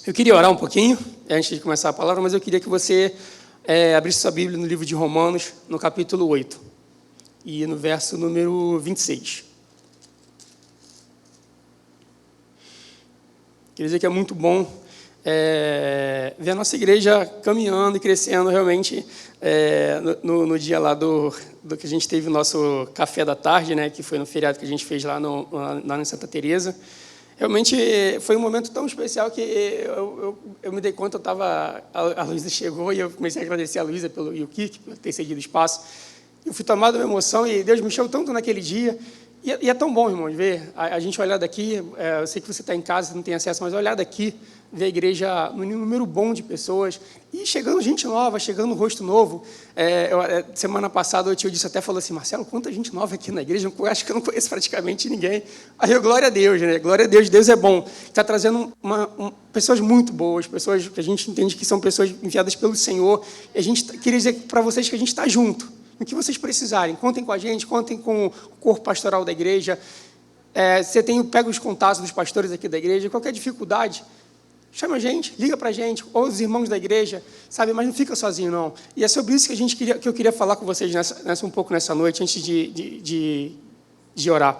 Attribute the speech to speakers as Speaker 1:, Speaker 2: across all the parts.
Speaker 1: Eu queria orar um pouquinho, antes de começar a palavra, mas eu queria que você abrisse sua Bíblia no livro de Romanos, no capítulo 8, e no verso número 26. Queria dizer que é muito bom ver a nossa igreja caminhando e crescendo realmente no dia lá do que a gente teve o nosso café da tarde, né, que foi no feriado que a gente fez lá em Santa Teresa. Realmente foi um momento tão especial que eu me dei conta, a Luísa chegou e eu comecei a agradecer a Luísa e o Kirk por ter cedido espaço. Eu fui tomado de uma emoção e Deus me mexeu tanto naquele dia. E é tão bom, irmãos, ver a gente olhar daqui. Eu sei que você está em casa, não tem acesso, mas olhar daqui, ver a igreja no número bom de pessoas e chegando gente nova, chegando rosto novo. Semana passada o tio disse, até falou assim, Marcelo, quanta gente nova aqui na igreja, eu acho que eu não conheço praticamente ninguém. Aí eu, glória a Deus, né? Glória a Deus, Deus é bom. Está trazendo pessoas muito boas, pessoas que a gente entende que são pessoas enviadas pelo Senhor. E a gente queria dizer para vocês que a gente está junto. O que vocês precisarem, contem com a gente, contem com o corpo pastoral da igreja. Pega os contatos dos pastores aqui da igreja, qualquer dificuldade, chama a gente, liga para a gente, ou os irmãos da igreja, sabe? Mas não fica sozinho, não. E é sobre isso que eu queria falar com vocês um pouco nessa noite, antes de orar.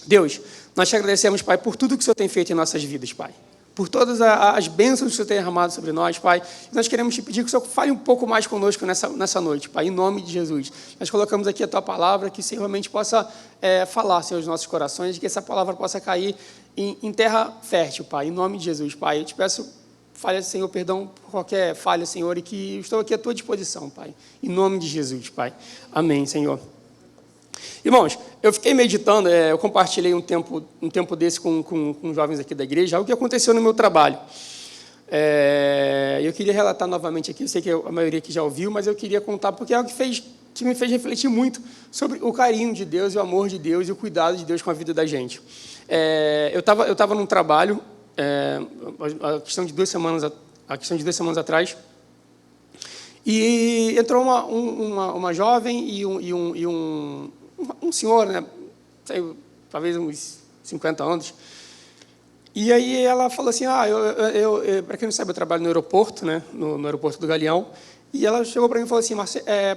Speaker 1: Deus, nós te agradecemos, Pai, por tudo que o Senhor tem feito em nossas vidas, Pai. Por todas as bênçãos que o Senhor tem derramado sobre nós, Pai. Nós queremos te pedir que o Senhor fale um pouco mais conosco nessa noite, Pai, em nome de Jesus. Nós colocamos aqui a Tua palavra, que o Senhor realmente possa falar, Senhor, aos nossos corações, que essa palavra possa cair em terra fértil, Pai, em nome de Jesus, Pai. Eu te peço, falha, Senhor, perdão por qualquer falha, Senhor, e que estou aqui à Tua disposição, Pai, em nome de Jesus, Pai. Amém, Senhor. Irmãos, eu fiquei meditando, eu compartilhei um tempo desse com jovens aqui da igreja, algo que aconteceu no meu trabalho. Eu queria relatar novamente aqui, eu sei que a maioria aqui já ouviu, mas eu queria contar, porque é algo que me fez refletir muito sobre o carinho de Deus, o amor de Deus e o cuidado de Deus com a vida da gente. Eu estava num trabalho, a questão de 2 semanas atrás, e entrou uma jovem e um senhor, né, talvez uns 50 anos, e aí ela falou assim, para quem não sabe, eu trabalho no aeroporto, né, no aeroporto do Galeão, e ela chegou para mim e falou assim,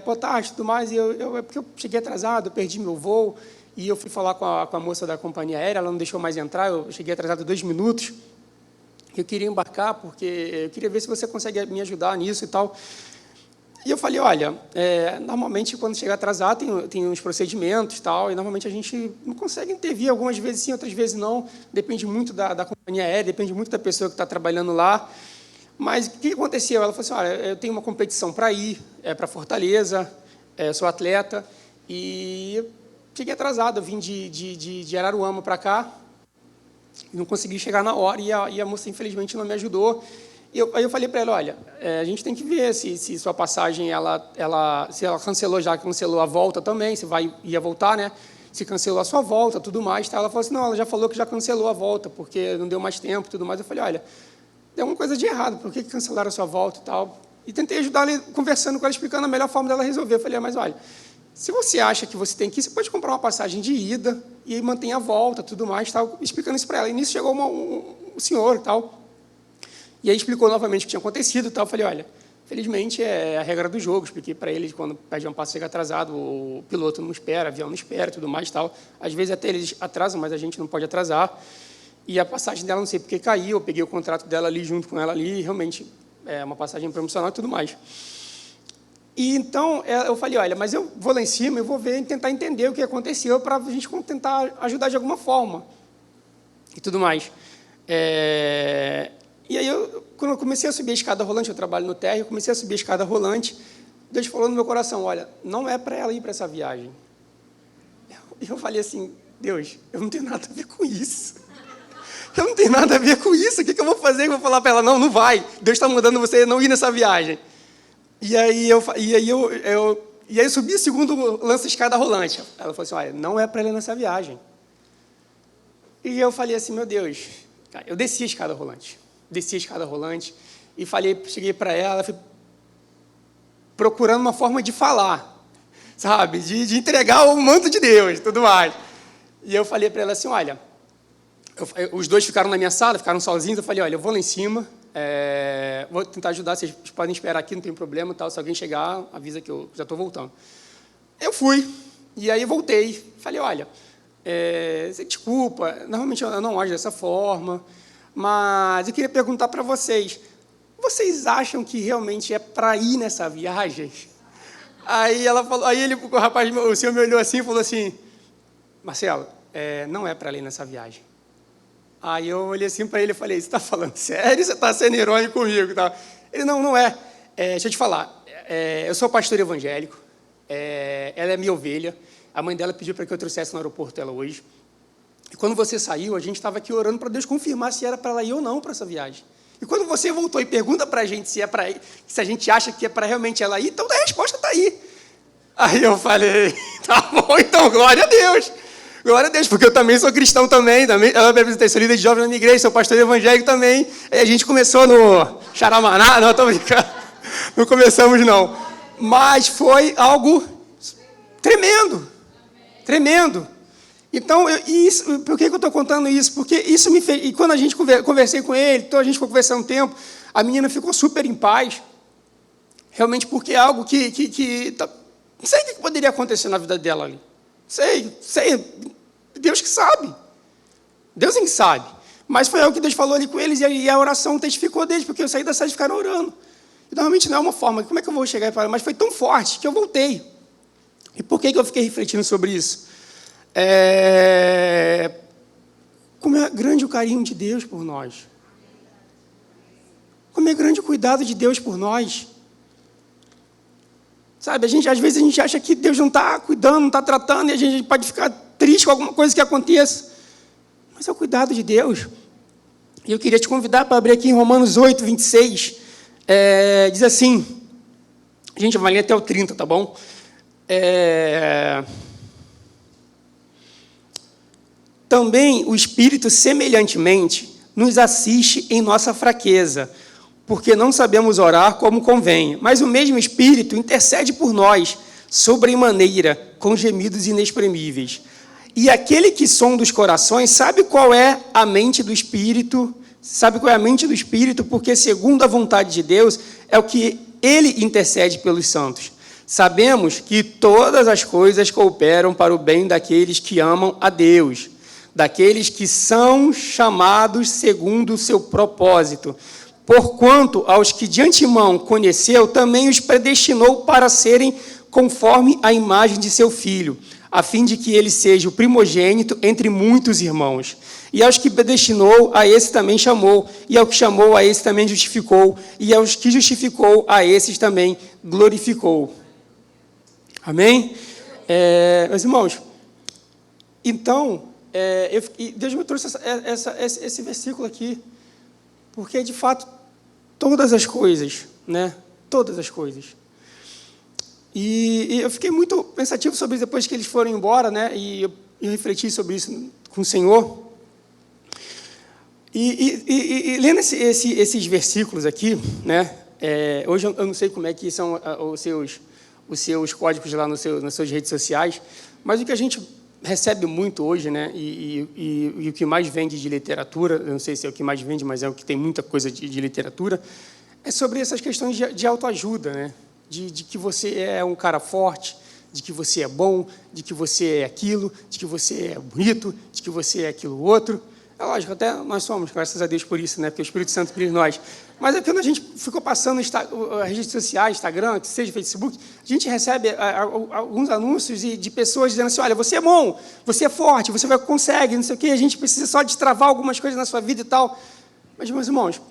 Speaker 1: boa tarde, tudo mais, e porque eu cheguei atrasado, eu perdi meu voo, e eu fui falar com a moça da companhia aérea, ela não deixou mais entrar, eu cheguei atrasado 2 minutos, eu queria embarcar, porque eu queria ver se você consegue me ajudar nisso e tal. E eu falei, olha, normalmente quando chega atrasado tem uns procedimentos e tal, e normalmente a gente não consegue intervir, algumas vezes sim, outras vezes não, depende muito da companhia aérea, depende muito da pessoa que está trabalhando lá. Mas o que aconteceu? Ela falou assim, olha, eu tenho uma competição para ir, para Fortaleza, sou atleta, e eu cheguei atrasado, eu vim de Araruama para cá, e não consegui chegar na hora, e a moça infelizmente não me ajudou. Aí eu falei para ela, olha, a gente tem que ver se sua passagem, se ela cancelou a volta também, se ia voltar, né? Se cancelou a sua volta, tudo mais. Tá? Ela falou assim, não, ela já falou que já cancelou a volta, porque não deu mais tempo, tudo mais. Eu falei, olha, tem alguma coisa de errado, por que cancelaram a sua volta e tal? E tentei ajudar ela, conversando com ela, explicando a melhor forma dela resolver. Eu falei, mas olha, se você acha que você tem que ir, você pode comprar uma passagem de ida e mantém a volta, tudo mais, tal, explicando isso para ela. E nisso chegou um senhor e tal, e aí explicou novamente o que tinha acontecido e tal. Eu falei, olha, felizmente é a regra do jogo. Expliquei para ele que quando pede um passo chega atrasado, o piloto não espera, o avião não espera, tudo mais tal. Às vezes até eles atrasam, mas a gente não pode atrasar. E a passagem dela, não sei porque caiu, eu peguei o contrato dela ali, junto com ela ali, e realmente é uma passagem promocional e tudo mais. E então eu falei, olha, mas eu vou lá em cima, eu vou ver, tentar entender o que aconteceu para a gente tentar ajudar de alguma forma e tudo mais. E aí, quando eu comecei a subir a escada rolante, eu trabalho no térreo, eu comecei a subir a escada rolante, Deus falou no meu coração, olha, não é para ela ir para essa viagem. E eu falei assim, Deus, eu não tenho nada a ver com isso. Eu não tenho nada a ver com isso, o que eu vou fazer? Eu vou falar para ela, não vai, Deus está mandando você não ir nessa viagem. E aí eu subi o segundo lance de escada rolante. Ela falou assim, olha, não é para ela ir nessa viagem. E eu falei assim, meu Deus, cara, eu desci a escada rolante e cheguei para ela, fui procurando uma forma de falar, sabe, de entregar o manto de Deus e tudo mais. E eu falei para ela assim, olha, Os dois ficaram na minha sala, ficaram sozinhos. Eu falei, olha, eu vou lá em cima, vou tentar ajudar, vocês podem esperar aqui, não tem problema, tal. Se alguém chegar, avisa que eu já estou voltando. Eu fui, e aí voltei. Falei, olha, desculpa, normalmente eu não ajo dessa forma, mas eu queria perguntar para vocês, vocês acham que realmente é para ir nessa viagem? Aí ela falou, o rapaz, o senhor me olhou assim e falou assim, Marcelo, não é para ir nessa viagem. Aí eu olhei assim para ele e falei, você está falando sério? Você está sendo irônico comigo? Tá? Ele, não é. Deixa eu te falar, eu sou pastor evangélico, ela é minha ovelha, a mãe dela pediu para que eu trouxesse no aeroporto ela hoje. E quando você saiu, a gente estava aqui orando para Deus confirmar se era para ela ir ou não para essa viagem. E quando você voltou e pergunta para a gente se é para ir, se a gente acha que é para realmente ela ir, então a resposta está aí. Aí eu falei, tá bom, então glória a Deus. Glória a Deus, porque eu também sou cristão também ela me apresentei, sou líder de jovem na minha igreja, sou pastor evangélico também. Aí a gente começou no Xaramaná, não, estou brincando, não começamos não. Mas foi algo tremendo, tremendo. Então, por que eu estou contando isso? Porque isso me fez, e quando a gente conversei com ele, então a gente ficou conversando um tempo, a menina ficou super em paz, realmente porque é algo que não sei o que poderia acontecer na vida dela ali. Sei, Deus que sabe. Deus é que sabe. Mas foi algo que Deus falou ali com eles, e a oração testificou deles, porque eu saí da sala e ficaram orando. E normalmente não é uma forma, como é que eu vou chegar e falar? Mas foi tão forte que eu voltei. E por que eu fiquei refletindo sobre isso? Como é grande o carinho de Deus por nós. Como é grande o cuidado de Deus por nós. Sabe, às vezes a gente acha que Deus não está cuidando, não está tratando, e a gente pode ficar triste com alguma coisa que aconteça. Mas é o cuidado de Deus. E eu queria te convidar para abrir aqui em Romanos 8, 26. Diz assim, a gente vai ler até o 30, tá bom? Também o Espírito, semelhantemente, nos assiste em nossa fraqueza, porque não sabemos orar como convém, mas o mesmo Espírito intercede por nós, sobremaneira, com gemidos inexprimíveis. E aquele que sonda os corações sabe qual é a mente do Espírito, porque, segundo a vontade de Deus, é o que ele intercede pelos santos. Sabemos que todas as coisas cooperam para o bem daqueles que amam a Deus, daqueles que são chamados segundo o seu propósito. Porquanto aos que de antemão conheceu, também os predestinou para serem conforme a imagem de seu Filho, a fim de que ele seja o primogênito entre muitos irmãos. E aos que predestinou, a esse também chamou, e ao que chamou, a esse também justificou, e aos que justificou, a esses também glorificou. Amém? Meus irmãos, então, Deus me trouxe esse versículo aqui, porque, de fato, todas as coisas, né? Todas as coisas. E eu fiquei muito pensativo sobre isso depois que eles foram embora, né? E eu refleti sobre isso com o Senhor. E lendo esses versículos aqui, né? Hoje eu não sei como é que são os seus códigos lá nas suas redes sociais, mas o que a gente recebe muito hoje, né? E o que mais vende de literatura, eu não sei se é o que mais vende, mas é o que tem muita coisa de literatura, é sobre essas questões de autoajuda, né? De que você é um cara forte, de que você é bom, de que você é aquilo, de que você é bonito, de que você é aquilo outro. É lógico, até nós somos, graças a Deus por isso, né? Porque o Espírito Santo brilha em nós. Mas quando a gente ficou passando as redes sociais, Instagram, que seja Facebook, a gente recebe alguns anúncios de pessoas dizendo assim, olha, você é bom, você é forte, você consegue, não sei o quê, a gente precisa só destravar algumas coisas na sua vida e tal. Mas, meus irmãos,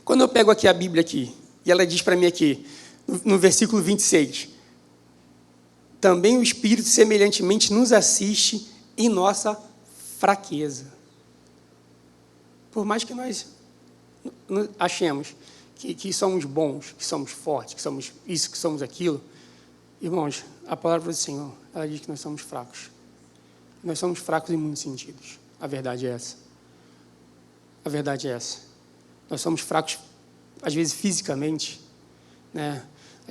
Speaker 1: quando eu pego aqui a Bíblia aqui, e ela diz para mim aqui, no versículo 26, também o Espírito semelhantemente nos assiste em nossa fraqueza. Por mais que nós achemos que somos bons, que somos fortes, que somos isso, que somos aquilo, irmãos, a palavra do Senhor, ela diz que nós somos fracos. Nós somos fracos em muitos sentidos. A verdade é essa. A verdade é essa. Nós somos fracos, às vezes, fisicamente, né?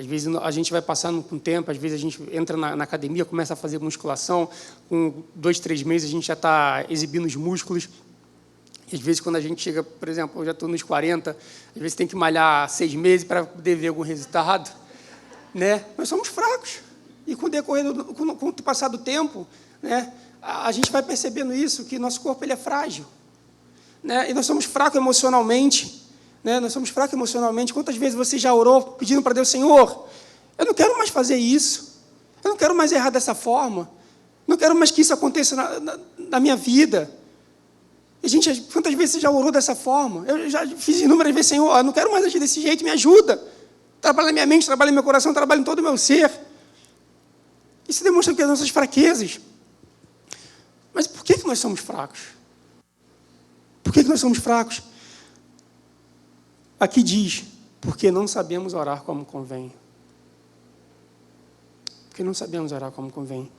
Speaker 1: Às vezes a gente vai passando com o tempo, às vezes a gente entra na academia, começa a fazer musculação, com 2, 3 meses a gente já está exibindo os músculos. E às vezes, quando a gente chega, por exemplo, eu já estou nos 40, às vezes tem que malhar 6 meses para poder ver algum resultado. Né? Nós somos fracos. E com o passar do tempo, né, a gente vai percebendo isso, que nosso corpo ele é frágil. Né? E nós somos fracos emocionalmente. Né? Nós somos fracos emocionalmente. Quantas vezes você já orou pedindo para Deus, Senhor, eu não quero mais fazer isso. Eu não quero mais errar dessa forma. Não quero mais que isso aconteça na minha vida. E, gente, quantas vezes você já orou dessa forma? Eu já fiz inúmeras vezes, Senhor, eu não quero mais agir desse jeito, me ajuda. Trabalha na minha mente, trabalha no meu coração, trabalha em todo o meu ser. Isso demonstra que as nossas fraquezas. Mas por que nós somos fracos? Por que nós somos fracos? Aqui diz, porque não sabemos orar como convém. Porque não sabemos orar como convém.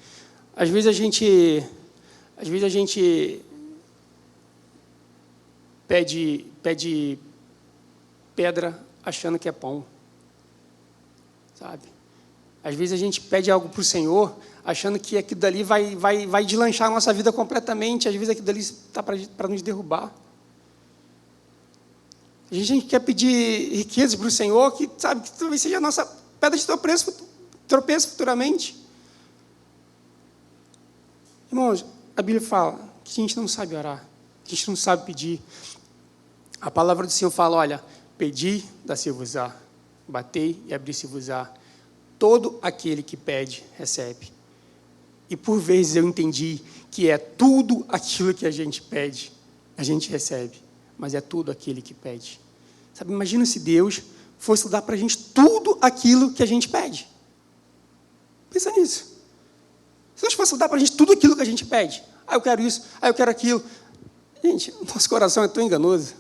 Speaker 1: Às vezes a gente pede pedra achando que é pão. Sabe? Às vezes a gente pede algo para o Senhor, achando que aquilo dali vai deslanchar a nossa vida completamente. Às vezes aquilo dali está para nos derrubar. A gente quer pedir riquezas para o Senhor, que sabe que talvez seja a nossa pedra de tropeço futuramente. Irmãos, a Bíblia fala que a gente não sabe orar, que a gente não sabe pedir. A palavra do Senhor fala, olha, pedi, dá-se-vos-á, batei e abri-se-vos-á. Todo aquele que pede, recebe. E por vezes eu entendi que é tudo aquilo que a gente pede, a gente recebe. Mas é tudo aquele que pede. Sabe, imagina se Deus fosse dar para a gente tudo aquilo que a gente pede. Pensa nisso. Se Deus fosse dar para a gente tudo aquilo que a gente pede. Ah, eu quero isso, ah, eu quero aquilo. Gente, nosso coração é tão enganoso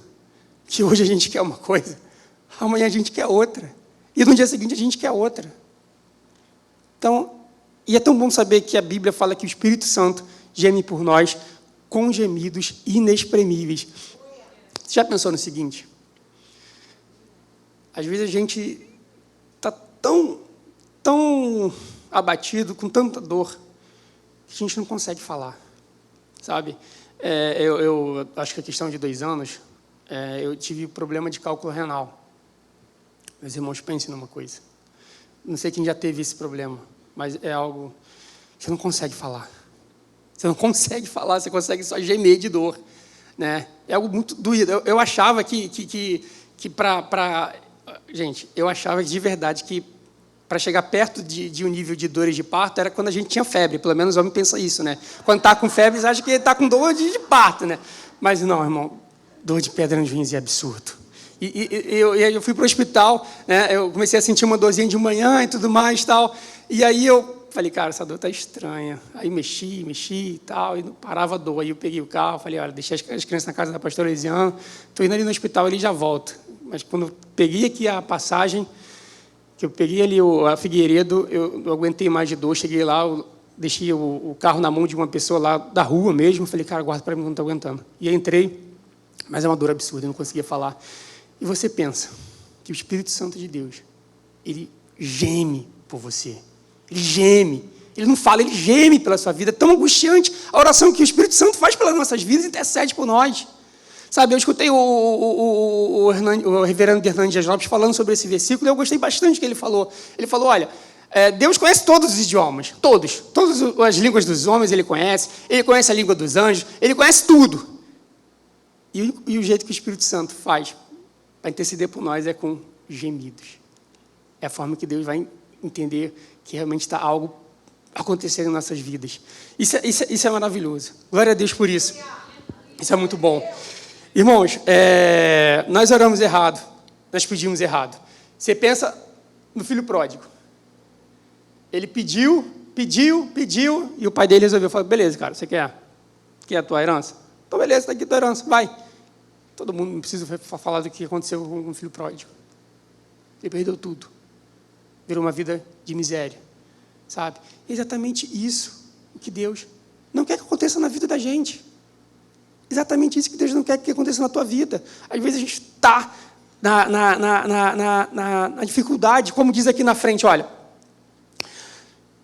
Speaker 1: que hoje a gente quer uma coisa, amanhã a gente quer outra. E no dia seguinte a gente quer outra. Então, e é tão bom saber que a Bíblia fala que o Espírito Santo geme por nós com gemidos inexprimíveis. Você já pensou no seguinte? Às vezes a gente está tão abatido, com tanta dor, que a gente não consegue falar, sabe? Eu acho que a questão de 2 anos, eu tive problema de cálculo renal. Meus irmãos, pensem numa coisa. Não sei quem já teve esse problema, mas é algo que você não consegue falar. Você não consegue falar, você consegue só gemer de dor. Né? É algo muito doído. Eu achava que gente, eu achava de verdade que para chegar perto de um nível de dores de parto era quando a gente tinha febre. Pelo menos o homem pensa isso, né? Quando está com febre, eles acham que está com dor de parto, né? Mas não, irmão, dor de pedra nos rins é absurdo. E eu fui para o hospital, né? Eu comecei a sentir uma dorzinha de manhã e tudo mais, tal. E aí eu falei, cara, essa dor está estranha. Aí mexi e tal, e não parava a dor. Aí eu peguei o carro, falei, olha, deixei as crianças na casa da pastora Elisiane, estou indo ali no hospital, ele já volta. Mas quando eu peguei aqui a passagem, que eu peguei ali a Figueiredo, eu não aguentei mais de dor, cheguei lá, eu deixei o carro na mão de uma pessoa lá da rua mesmo, falei, cara, guarda para mim, não estou aguentando. E aí entrei, mas é uma dor absurda, eu não conseguia falar. E você pensa que o Espírito Santo de Deus, ele geme por você. Ele geme. Ele não fala, ele geme pela sua vida. É tão angustiante a oração que o Espírito Santo faz pelas nossas vidas e intercede por nós. Sabe, eu escutei o reverendo Hernandes Dias Lopes falando sobre esse versículo e eu gostei bastante do que ele falou. Ele falou, olha, Deus conhece todos os idiomas, todas as línguas dos homens ele conhece a língua dos anjos, ele conhece tudo. E o jeito que o Espírito Santo faz para interceder por nós é com gemidos. É a forma que Deus vai entender que realmente está algo acontecendo em nossas vidas. Isso é maravilhoso. Glória a Deus por isso. Isso é muito bom. Irmãos, nós oramos errado, nós pedimos errado. Você pensa no filho pródigo. Ele pediu, e o pai dele resolveu, falou, beleza, cara, você quer a tua herança? Então, beleza, está aqui a tua herança, vai. Todo mundo não precisa falar do que aconteceu com o filho pródigo. Ele perdeu tudo. Virou uma vida de miséria, sabe? É exatamente isso que Deus não quer que aconteça na vida da gente. Exatamente isso que Deus não quer que aconteça na tua vida. Às vezes a gente está na dificuldade, como diz aqui na frente, olha,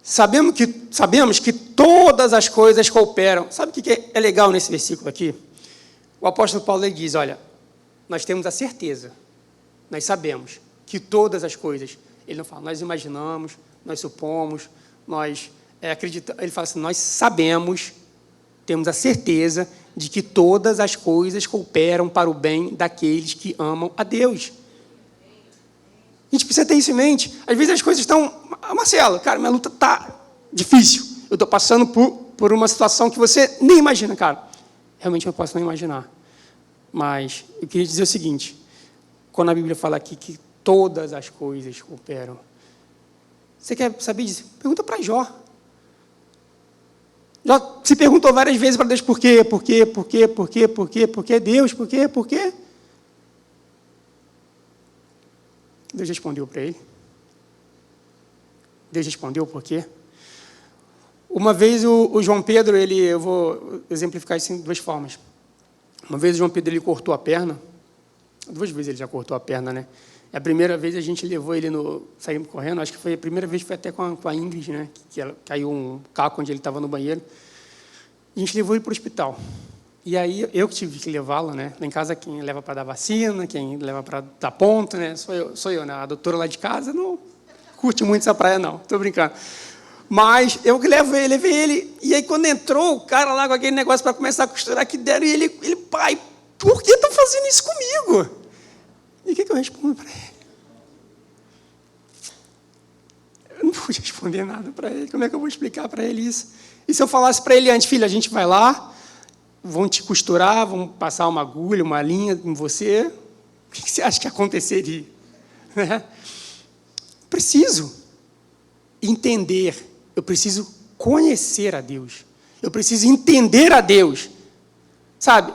Speaker 1: sabemos que todas as coisas cooperam. Sabe o que é legal nesse versículo aqui? O apóstolo Paulo ele diz, olha, nós temos a certeza, nós sabemos que todas as coisas, ele não fala, nós imaginamos, nós supomos, nós acreditamos, ele fala assim, nós sabemos, temos a certeza de que todas as coisas cooperam para o bem daqueles que amam a Deus. A gente precisa ter isso em mente. Às vezes as coisas estão... Marcelo, cara, minha luta está difícil. Eu estou passando por uma situação que você nem imagina, cara. Realmente eu não posso não imaginar. Mas eu queria dizer o seguinte. Quando a Bíblia fala aqui que todas as coisas cooperam. Você quer saber disso? Pergunta para Jó. Jó se perguntou várias vezes para Deus por quê, por quê, por quê, por quê, por quê, por quê, Deus, por quê, por quê? Deus respondeu para ele. Deus respondeu por quê? Uma vez o João Pedro, eu vou exemplificar isso em duas formas. Uma vez o João Pedro ele cortou a perna. 2 vezes ele já cortou a perna, né? A primeira vez a gente levou ele saímos correndo, acho que foi a primeira vez, foi até com a Ingrid, né? Que ela, caiu um caco onde ele estava no banheiro. A gente levou ele para o hospital. E aí eu que tive que levá-lo, né? Lá em casa quem leva para dar vacina, quem leva para dar ponto, né? Sou eu, né? A doutora lá de casa não curte muito essa praia, não. Estou brincando. Mas eu que levei ele. E aí quando entrou o cara lá com aquele negócio para começar a costurar, que deram, e ele, pai, por que estão fazendo isso comigo? E o que eu respondo para ele? Eu não pude responder nada para ele. Como é que eu vou explicar para ele isso? E se eu falasse para ele antes, filho, a gente vai lá, vão te costurar, vão passar uma agulha, uma linha em você, o que você acha que aconteceria? Né? Preciso entender, eu preciso conhecer a Deus, eu preciso entender a Deus. Sabe,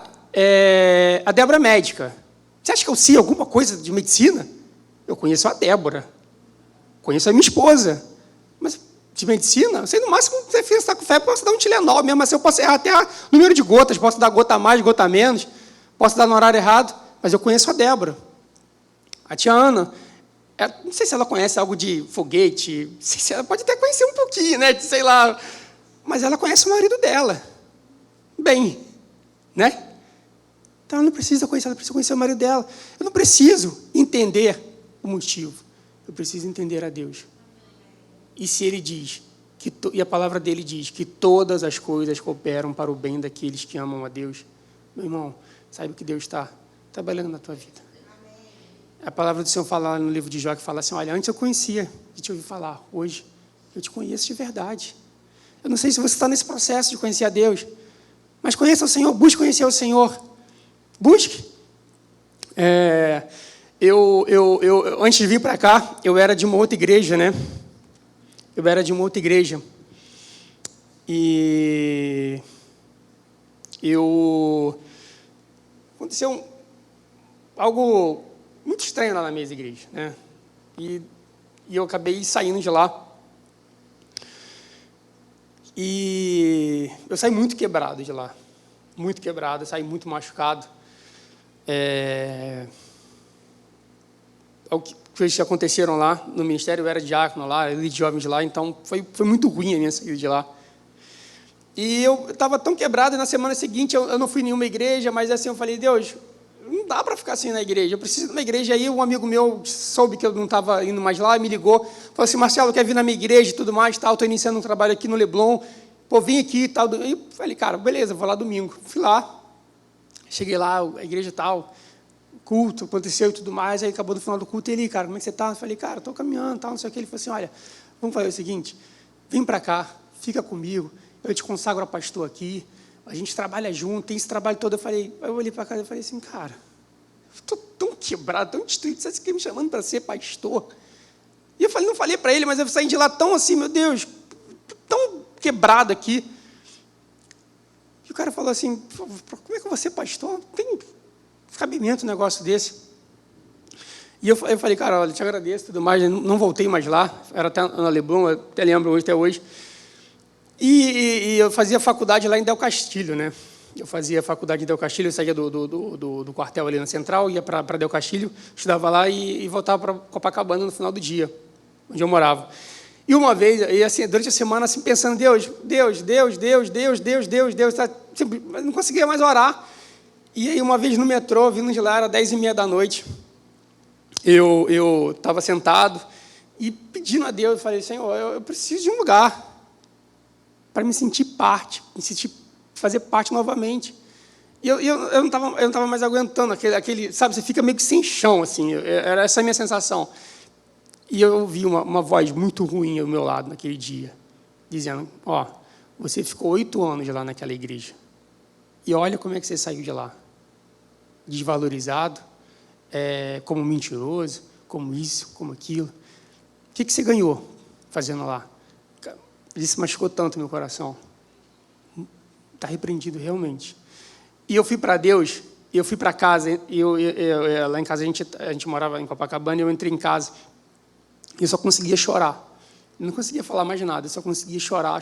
Speaker 1: a Débora é médica. Você acha que eu sei alguma coisa de medicina? Eu conheço a Débora, conheço a minha esposa, mas de medicina, eu sei no máximo que você está com febre, posso dar um Tilenol mesmo, assim eu posso errar até o número de gotas, posso dar gota a mais, gota a menos, posso dar no horário errado, mas eu conheço a Débora. A tia Ana, não sei se ela conhece algo de foguete, não sei se ela pode até conhecer um pouquinho, né, de, sei lá, mas ela conhece o marido dela, bem, né? Então ela não precisa conhecer, ela precisa conhecer o marido dela. Eu não preciso entender o motivo, eu preciso entender a Deus. E se ele diz, e a palavra dele diz, que todas as coisas cooperam para o bem daqueles que amam a Deus, meu irmão, saiba que Deus está trabalhando na tua vida. A palavra do Senhor fala no livro de Jó, que fala assim, olha, antes eu conhecia, de te ouvir falar, hoje eu te conheço de verdade. Eu não sei se você está nesse processo de conhecer a Deus, mas conheça o Senhor, busque conhecer o Senhor. Busque. Antes de vir para cá, eu era de uma outra igreja, né? Eu era de uma outra igreja. E aconteceu algo muito estranho lá na minha igreja, né? E eu acabei saindo de lá. E eu saí muito quebrado de lá. Muito quebrado, saí muito machucado. Coisas que aconteceram lá no ministério, eu era diácono lá, líder de jovens lá, então foi muito ruim a minha saída de lá. E eu estava tão quebrado, e na semana seguinte eu não fui em nenhuma igreja, mas assim eu falei, Deus, não dá para ficar assim na igreja, eu preciso de uma igreja. Aí um amigo meu soube que eu não estava indo mais lá, me ligou, falou assim, Marcelo, quer vir na minha igreja e tudo mais, estou iniciando um trabalho aqui no Leblon, pô, vim aqui e tal. E falei, cara, beleza, vou lá domingo. Fui lá, cheguei lá, a igreja tal, culto, aconteceu e tudo mais, aí acabou no final do culto, ele, cara, como é que você está? Eu falei, cara, estou caminhando, tal, não sei o que. Ele falou assim, olha, vamos fazer o seguinte, vem para cá, fica comigo, eu te consagro a pastor aqui, a gente trabalha junto, tem esse trabalho todo. Eu olhei para cá e falei assim, cara, eu estou tão quebrado, tão destruído, você fica me chamando para ser pastor? E eu falei, não falei para ele, mas eu saí de lá tão assim, meu Deus, tão quebrado aqui. E o cara falou assim, como é que eu vou ser pastor? Não tem cabimento um negócio desse. E eu falei, cara, olha, te agradeço e tudo mais, não voltei mais lá, era até na Leblon, eu até lembro hoje, até hoje. E eu fazia faculdade lá em Del Castilho, né? Eu fazia faculdade em Del Castilho, eu saía do quartel ali na Central, ia para Del Castilho, estudava lá e voltava para Copacabana no final do dia, onde eu morava. E uma vez, e assim, durante a semana, assim, pensando, Deus, tá, não conseguia mais orar. E aí, uma vez no metrô, vindo de lá, era 10h30 da noite, eu estava sentado e pedindo a Deus, eu falei, Senhor, eu preciso de um lugar para me sentir parte, fazer parte novamente. E eu não estava mais aguentando aquele, sabe, você fica meio que sem chão, assim, era essa a minha sensação. E eu ouvi uma voz muito ruim ao meu lado naquele dia, dizendo, você ficou 8 anos lá naquela igreja, e olha como é que você saiu de lá. Desvalorizado, como mentiroso, como isso, como aquilo. O que você ganhou fazendo lá? Isso machucou tanto meu coração. Está repreendido realmente. E eu fui para Deus, eu fui para casa, lá em casa a gente morava em Copacabana, e eu entrei em casa, e eu só conseguia chorar. Eu não conseguia falar mais nada, eu só conseguia chorar.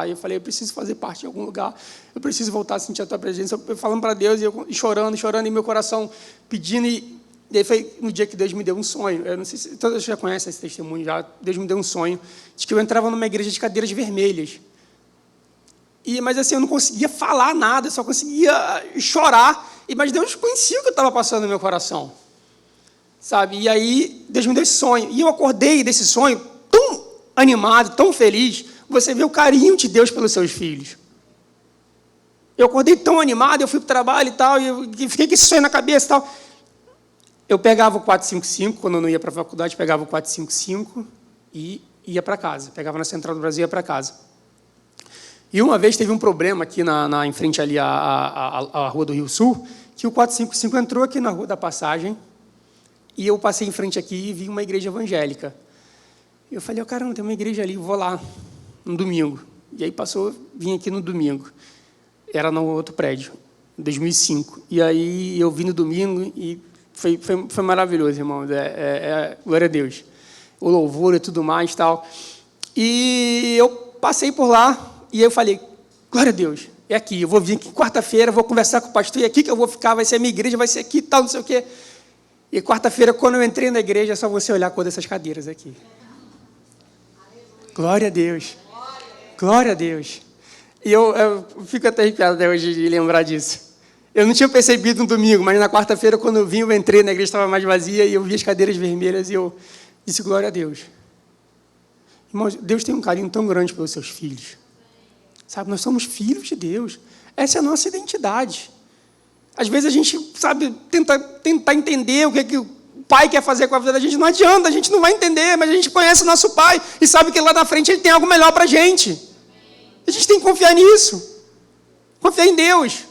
Speaker 1: E eu falei, eu preciso fazer parte de algum lugar, eu preciso voltar a sentir a tua presença. Eu falando para Deus, e eu chorando, e meu coração pedindo. E aí foi no dia que Deus me deu um sonho. Eu não sei se todos já conhecem esse testemunho, já. Deus me deu um sonho de que eu entrava numa igreja de cadeiras vermelhas. Mas assim, eu não conseguia falar nada, eu só conseguia chorar. Mas Deus conhecia o que eu estava passando no meu coração. Sabe? E aí, Deus me deu esse sonho. E eu acordei desse sonho tão animado, tão feliz. Você vê o carinho de Deus pelos seus filhos. Eu acordei tão animado, eu fui para o trabalho e tal, e fiquei com esse sonho na cabeça e tal. Eu pegava o 455, quando eu não ia para a faculdade, pegava o 455 e ia para casa. Pegava na Central do Brasil e ia para casa. E uma vez teve um problema aqui em frente ali à Rua do Rio Sul, que o 455 entrou aqui na Rua da Passagem, e eu passei em frente aqui e vi uma igreja evangélica. Eu falei, caramba, tem uma igreja ali, vou lá, no domingo. E aí vim aqui no domingo. Era no outro prédio, em 2005. E aí eu vim no domingo e foi maravilhoso, irmãos. Glória a Deus. O louvor e tudo mais e tal. E eu passei por lá e eu falei, glória a Deus, é aqui. Eu vou vir aqui quarta-feira, vou conversar com o pastor, e aqui que eu vou ficar, vai ser a minha igreja, vai ser aqui e tal, não sei o quê. E quarta-feira, quando eu entrei na igreja, é só você olhar a cor dessas cadeiras aqui. Glória a Deus. Glória a Deus. E eu fico até arrepiado até hoje de lembrar disso. Eu não tinha percebido no domingo, mas na quarta-feira, quando eu vim, eu entrei na igreja, estava mais vazia, e eu vi as cadeiras vermelhas, e eu disse, glória a Deus. Irmãos, Deus tem um carinho tão grande pelos seus filhos. Sabe, nós somos filhos de Deus. Essa é a nossa identidade. Às vezes a gente, sabe, tentar entender o que o pai quer fazer com a vida da gente. Não adianta, a gente não vai entender, mas a gente conhece o nosso pai e sabe que lá na frente ele tem algo melhor para a gente. A gente tem que confiar nisso. Confiar em Deus.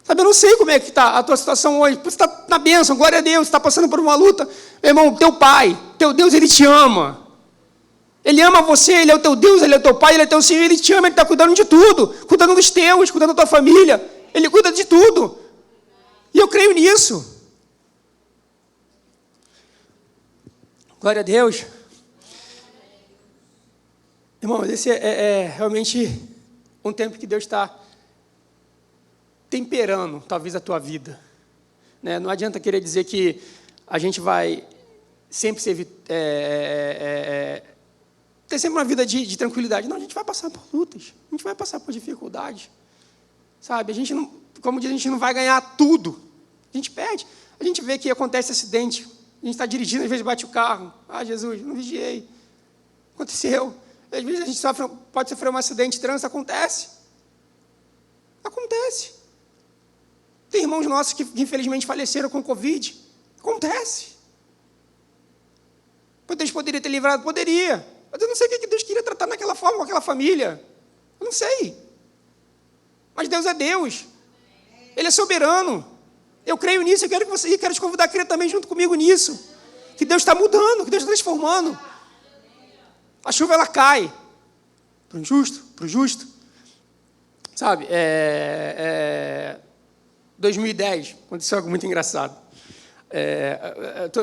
Speaker 1: Sabe, eu não sei como é que está a tua situação hoje. Você está na bênção, glória a Deus, você está passando por uma luta. Meu irmão, teu pai, teu Deus, ele te ama. Ele ama você, ele é o teu Deus, ele é o teu pai, ele é o teu Senhor, ele te ama, ele está cuidando de tudo. Cuidando dos teus, cuidando da tua família. Ele cuida de tudo. E eu creio nisso. Glória a Deus. Irmãos, esse é realmente um tempo que Deus está temperando, talvez, a tua vida. Né? Não adianta querer dizer que a gente vai sempre ter sempre uma vida de tranquilidade. Não, a gente vai passar por lutas. A gente vai passar por dificuldades. Sabe, a gente não, como diz, a gente não vai ganhar tudo. A gente perde. A gente vê que acontece acidente. A gente está dirigindo, às vezes bate o carro. Jesus, não vigiei. Aconteceu. Às vezes a gente pode sofrer um acidente de trânsito. Acontece. Acontece. Tem irmãos nossos que infelizmente faleceram com Covid. Acontece. Deus poderia ter livrado? Poderia. Mas eu não sei o que Deus queria tratar naquela forma com aquela família. Eu não sei. Mas Deus é Deus. Ele é soberano. Eu creio nisso. Eu quero te convidar a crer também junto comigo nisso. Que Deus está mudando, que Deus está transformando. A chuva, ela cai. Para o justo. Sabe, 2010, aconteceu algo muito engraçado.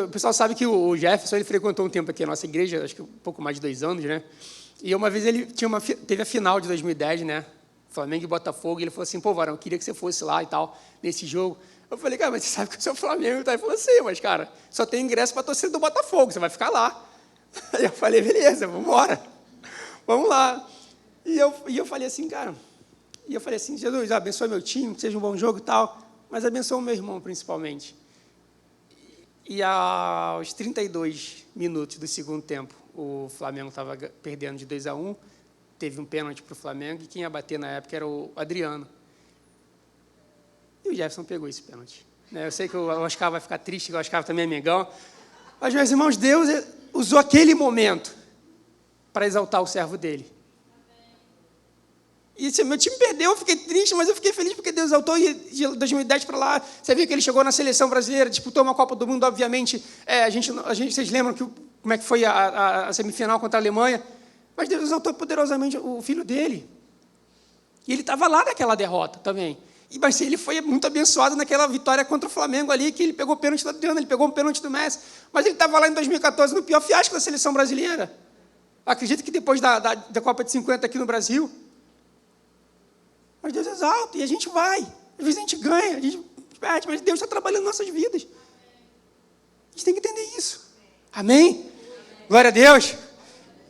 Speaker 1: O pessoal sabe que o Jefferson, ele frequentou um tempo aqui a nossa igreja, acho que um pouco mais de 2 anos, né? E uma vez ele teve a final de 2010, né? Flamengo e Botafogo, e ele falou assim, pô, Varão, eu queria que você fosse lá e tal, nesse jogo. Eu falei, cara, mas você sabe que eu sou Flamengo, tá? Ele falou assim, mas, cara, só tem ingresso para a torcida do Botafogo, você vai ficar lá. Aí eu falei, beleza, vamos embora, vamos lá. E eu falei assim, cara, Jesus, abençoa meu time, que seja um bom jogo e tal, mas abençoa o meu irmão, principalmente. E aos 32 minutos do segundo tempo, o Flamengo estava perdendo de 2-1, teve um pênalti para o Flamengo, e quem ia bater na época era o Adriano. E o Jefferson pegou esse pênalti. Eu sei que o Oscar vai ficar triste, o Oscar também é mengão, mas, meus irmãos, Deus usou aquele momento para exaltar o servo dele. E se meu time perdeu, eu fiquei triste, mas eu fiquei feliz porque Deus exaltou. E de 2010 para lá, você viu que ele chegou na seleção brasileira, disputou uma Copa do Mundo, obviamente. Vocês lembram como é que foi a semifinal contra a Alemanha? Mas Deus exaltou poderosamente o filho dele. E ele estava lá naquela derrota também. Mas ele foi muito abençoado naquela vitória contra o Flamengo ali, que ele pegou o pênalti do Adriano, ele pegou o pênalti do Messi. Mas ele estava lá em 2014 no pior fiasco da seleção brasileira. Acredito que depois da Copa de 50 aqui no Brasil. Mas Deus exalta, e a gente vai. Às vezes a gente ganha, a gente perde, mas Deus está trabalhando nas nossas vidas. A gente tem que entender isso. Amém? Glória a Deus.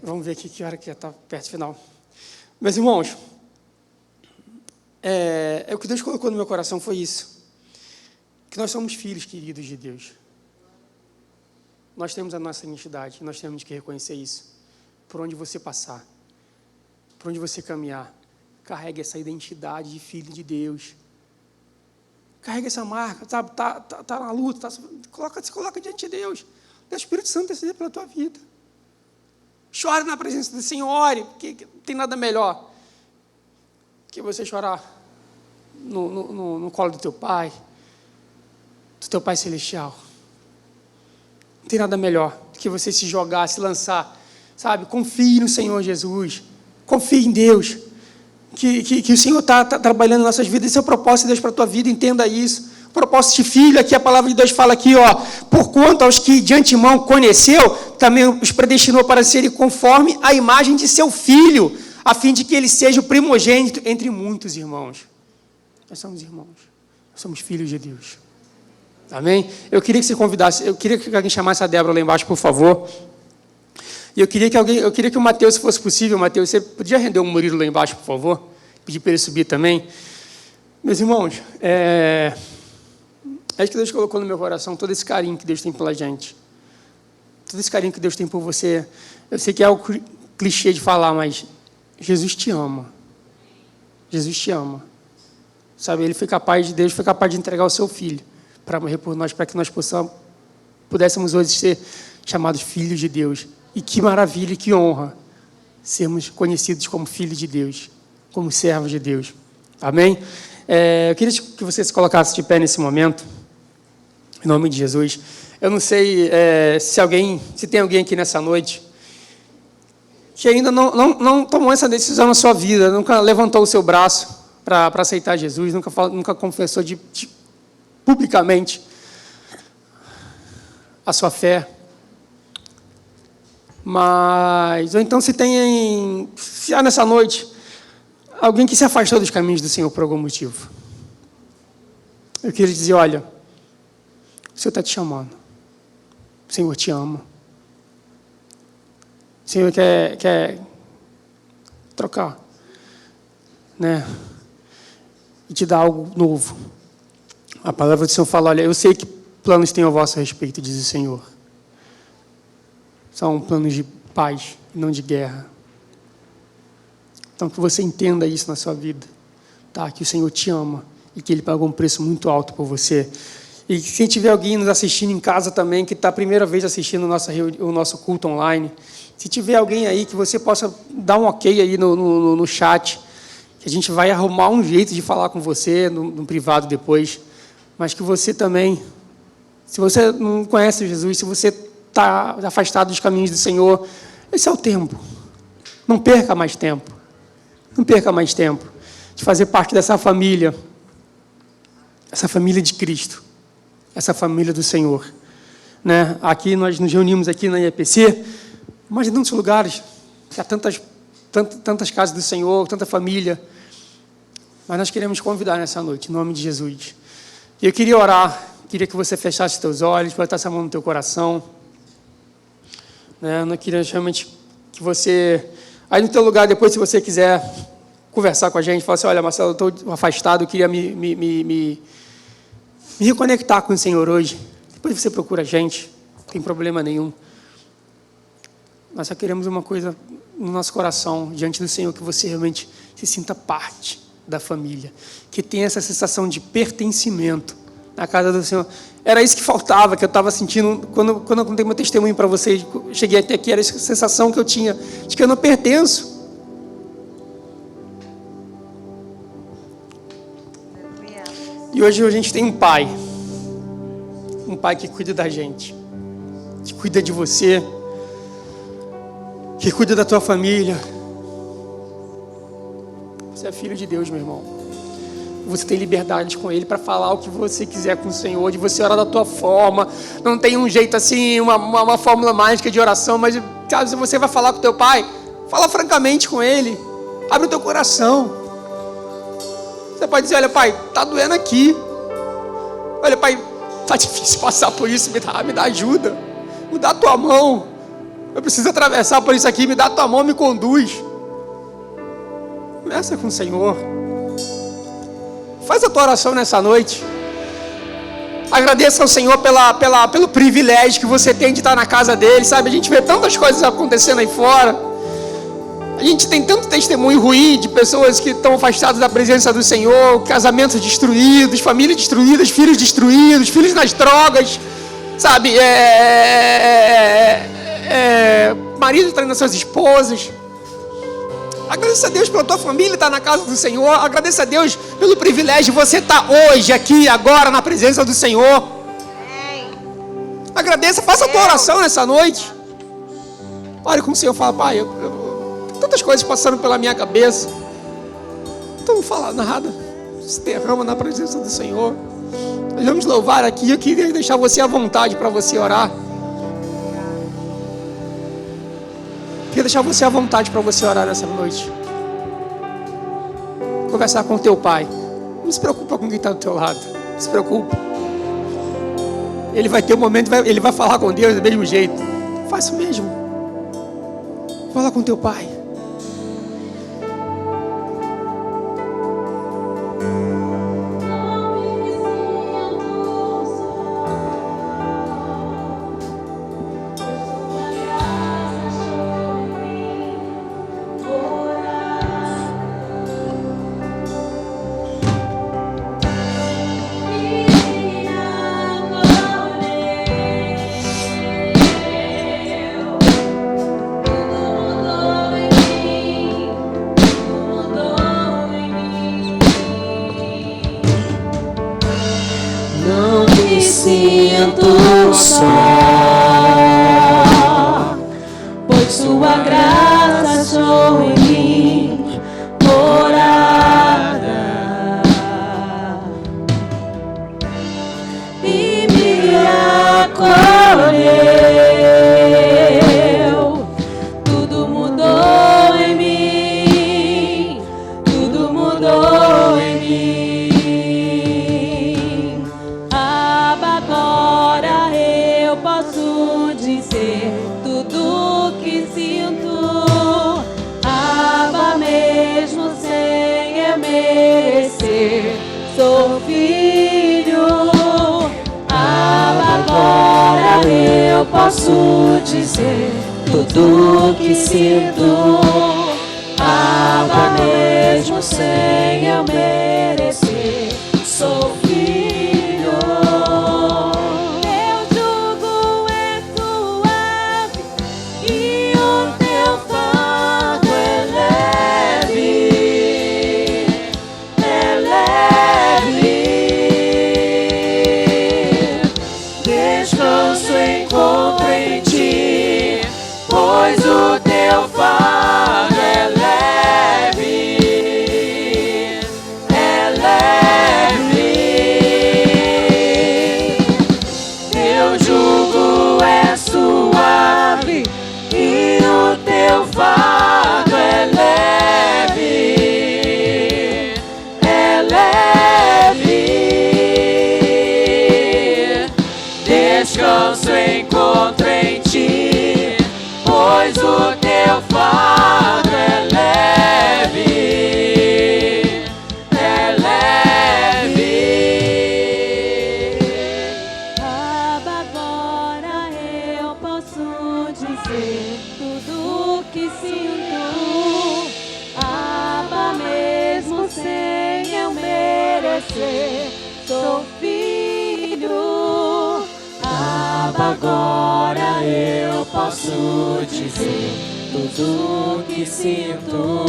Speaker 1: Vamos ver aqui que hora que já está perto do final. Meus irmãos, o que Deus colocou no meu coração foi isso. Que nós somos filhos queridos de Deus. Nós temos a nossa identidade, nós temos que reconhecer isso. Por onde você passar, por onde você caminhar, carregue essa identidade de filho de Deus. Carregue essa marca, sabe? Tá na luta, se coloca diante de Deus. O Espírito Santo decide pela tua vida. Chore na presença do Senhor, ore, porque não tem nada melhor que você chorar no colo do teu Pai Celestial. Não tem nada melhor do que você se jogar, se lançar, sabe? Confie no Senhor Jesus, confie em Deus, que o Senhor está trabalhando em nossas vidas. Esse é o propósito de Deus para a tua vida, entenda isso. O propósito de filho, aqui a palavra de Deus fala aqui, porquanto aos que de antemão conheceu, também os predestinou para serem conforme a imagem de seu filho, a fim de que ele seja o primogênito entre muitos irmãos. Nós somos irmãos, nós somos filhos de Deus. Amém? Eu queria que você convidasse, eu queria que alguém chamasse a Débora lá embaixo, por favor. E eu queria que o Mateus, se fosse possível, Mateus, você podia render o Murilo lá embaixo, por favor? Pedir para ele subir também. Meus irmãos, é isso que Deus colocou no meu coração, todo esse carinho que Deus tem pela gente. Todo esse carinho que Deus tem por você. Eu sei que é algo clichê de falar, mas Jesus te ama. Jesus te ama. Sabe, Deus foi capaz de entregar o seu filho para morrer por nós, para que nós pudéssemos hoje ser chamados filhos de Deus. E que maravilha e que honra sermos conhecidos como filhos de Deus, como servos de Deus. Amém? Eu queria que você se colocasse de pé nesse momento, em nome de Jesus. Eu não sei se tem alguém aqui nessa noite que ainda não tomou essa decisão na sua vida, nunca levantou o seu braço para aceitar Jesus, nunca confessou publicamente a sua fé. Ou então se há nessa noite alguém que se afastou dos caminhos do Senhor por algum motivo. Eu queria dizer, olha, o Senhor está te chamando. O Senhor te ama. O Senhor quer trocar, né? E te dar algo novo. A palavra do Senhor fala, olha, eu sei que planos tenho a vosso respeito, diz o Senhor. São planos de paz e não de guerra. Então, que você entenda isso na sua vida, tá? Que o Senhor te ama e que Ele pagou um preço muito alto por você. E se tiver alguém nos assistindo em casa também, que está a primeira vez assistindo o nosso culto online, se tiver alguém aí que você possa dar um ok aí no chat, que a gente vai arrumar um jeito de falar com você no privado depois, mas que você também, se você não conhece Jesus, se você está afastado dos caminhos do Senhor, esse é o tempo. Não perca mais tempo. Não perca mais tempo de fazer parte dessa família de Cristo, essa família do Senhor. Né? Aqui nós nos reunimos aqui na IEPC, mas em tantos lugares, há tantas casas do Senhor, tanta família. Mas nós queremos convidar nessa noite, em nome de Jesus. E eu queria orar, queria que você fechasse os teus olhos, botasse a mão no teu coração. Eu não queria realmente que você... Aí no teu lugar, depois, se você quiser conversar com a gente, falar assim, olha, Marcelo, eu estou afastado, eu queria me reconectar com o Senhor hoje. Depois você procura a gente, não tem problema nenhum. Nós só queremos uma coisa no nosso coração, diante do Senhor, que você realmente se sinta parte da família, que tenha essa sensação de pertencimento na casa do Senhor. Era isso que faltava, que eu estava sentindo, quando eu contei meu testemunho para vocês, cheguei até aqui, era essa sensação que eu tinha, de que eu não pertenço. E hoje a gente tem um pai que cuida da gente, que cuida de você, que cuida da tua família. Você é filho de Deus, meu irmão. Você tem liberdade com Ele para falar o que você quiser com o Senhor, de você orar da tua forma. Não tem um jeito assim, uma fórmula mágica de oração, mas caso você vai falar com o teu pai, fala francamente com Ele. Abre o teu coração. Você pode dizer, olha, pai, tá doendo aqui. Olha, pai, tá difícil passar por isso, me dá ajuda. Me dá a tua mão. Eu preciso atravessar por isso aqui, me dá a tua mão, me conduz. Conversa com o Senhor. Faz a tua oração nessa noite. Agradeça ao Senhor pelo privilégio que você tem de estar na casa dele, sabe? A gente vê tantas coisas acontecendo aí fora. A gente tem tanto testemunho ruim de pessoas que estão afastadas da presença do Senhor, casamentos destruídos, famílias destruídas, filhos nas drogas, sabe? Marido traindo suas esposas. Agradeça a Deus pela tua família estar na casa do Senhor. Agradeça a Deus pelo privilégio de você estar hoje, aqui, agora, na presença do Senhor. Agradeça, faça a tua oração nessa noite. Olha como o Senhor fala, pai, tantas coisas passando pela minha cabeça. Então não fala nada. Se derrama na presença do Senhor. Nós vamos louvar aqui. Eu queria deixar você à vontade para você orar. Queria deixar você à vontade para você orar nessa noite. Conversar com o teu pai. Não se preocupa com quem está do teu lado. Não se preocupa. Ele vai ter um momento, ele vai falar com Deus do mesmo jeito. Faça o mesmo. Fala com teu pai.
Speaker 2: Sinto só, pois sua graça sou em mim morada e me acolheu. Tudo mudou em mim, tudo mudou em mim. Posso dizer tudo que sinto, Abba, mesmo sem eu merecer. Sou filho, Abba, agora eu posso dizer tudo que sinto, Abba, mesmo sem eu merecer. Sou filho. Pois o teu fardo é leve, teu jugo é suave e o teu fardo é leve, descanso encontro em ti, pois o teu fardo é leve, é leve.
Speaker 3: Abba, agora eu posso dizer tudo o que sinto. Abba, mesmo sem eu merecer, sou filho. Abba, agora eu posso dizer tudo o que sinto.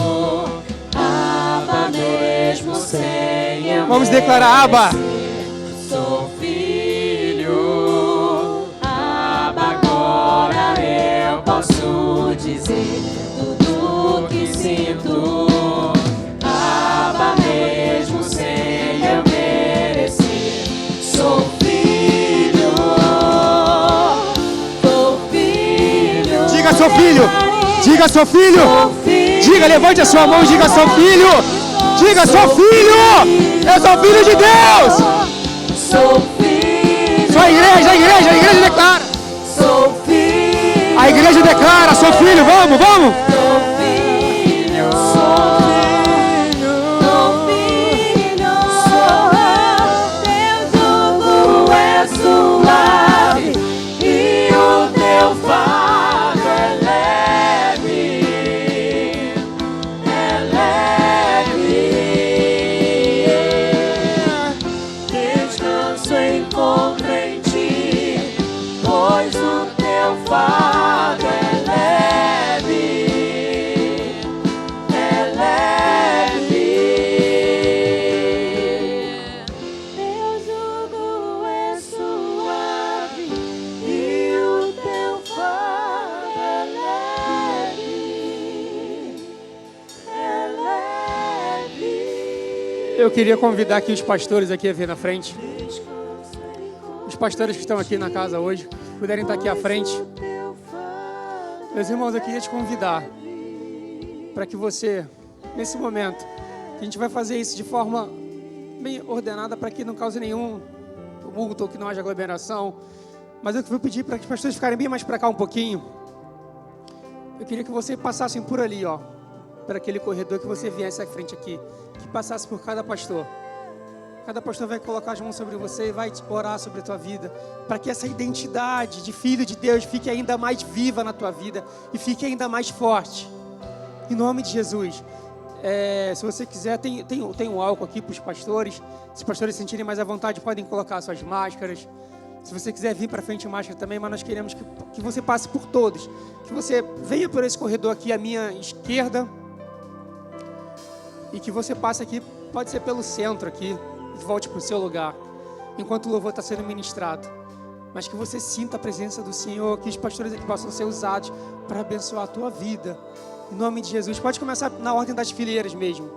Speaker 3: Abba, mesmo sem eu
Speaker 1: Vamos declarar, Abba.
Speaker 3: sou filho. Abba, agora eu posso dizer tudo o que sinto. Abba, mesmo sem eu merecer, sou filho. Sou filho.
Speaker 1: Diga, sou filho. Diga, sou filho.
Speaker 3: Sou filho.
Speaker 1: Diga, levante a sua mão e diga, sou filho. Diga, sou filho. Eu sou filho de Deus.
Speaker 3: Sou filho.
Speaker 1: Só a igreja declara.
Speaker 3: Sou filho.
Speaker 1: A igreja declara, sou filho. Vamos, vamos.
Speaker 3: Sou filho. Sou filho. Teu jugo é suave
Speaker 2: E o teu fardo é leve, é leve. Descanso encontro em ti, pois o teu fardo é leve, é leve.
Speaker 3: Teu jugo é suave
Speaker 2: E o teu fardo é leve, é leve.
Speaker 1: Eu queria convidar aqui os pastores aqui a vir na frente. Os pastores que estão aqui na casa hoje, puderem estar aqui à frente. Meus irmãos, eu queria te convidar para que você, nesse momento, a gente vai fazer isso de forma bem ordenada para que não cause nenhum tumulto ou que não haja aglomeração. Mas eu vou pedir para que os pastores ficarem bem mais para cá um pouquinho. Eu queria que você passassem por ali, ó, para aquele corredor, que você viesse à frente aqui, que passasse por cada pastor. Cada pastor vai colocar as mãos sobre você e vai orar sobre a tua vida, para que essa identidade de filho de Deus fique ainda mais viva na tua vida e fique ainda mais forte. Em nome de Jesus. Se você quiser, tem um álcool aqui para os pastores. Se os pastores se sentirem mais à vontade, podem colocar suas máscaras. Se você quiser vir para frente máscara também, mas nós queremos que você passe por todos. Que você venha por esse corredor aqui à minha esquerda e que você passe aqui, pode ser pelo centro aqui, e volte para o seu lugar, enquanto o louvor está sendo ministrado. Mas que você sinta a presença do Senhor, que os pastores aqui possam ser usados para abençoar a tua vida. Em nome de Jesus. Pode começar na ordem das fileiras mesmo.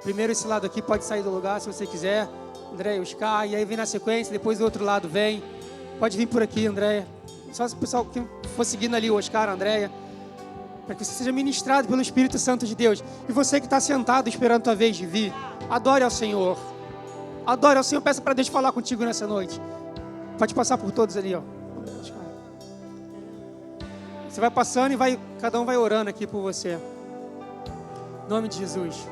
Speaker 1: Primeiro esse lado aqui pode sair do lugar, se você quiser. André, Oscar, e aí vem na sequência, depois do outro lado vem. Pode vir por aqui, André. Só se o pessoal que for seguindo ali, o Oscar, a Andréia, para que você seja ministrado pelo Espírito Santo de Deus. E você que está sentado esperando a tua vez de vir, adore ao Senhor. Adore ao Senhor, peça para Deus falar contigo nessa noite. Pode passar por todos ali, ó. Você vai passando e cada um vai orando aqui por você. Em nome de Jesus.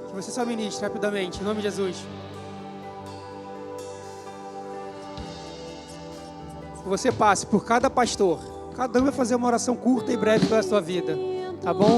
Speaker 1: Que você só ministre rapidamente, em nome de Jesus. Que você passe por cada pastor. Cada um vai fazer uma oração curta e breve pela sua vida. Tá bom?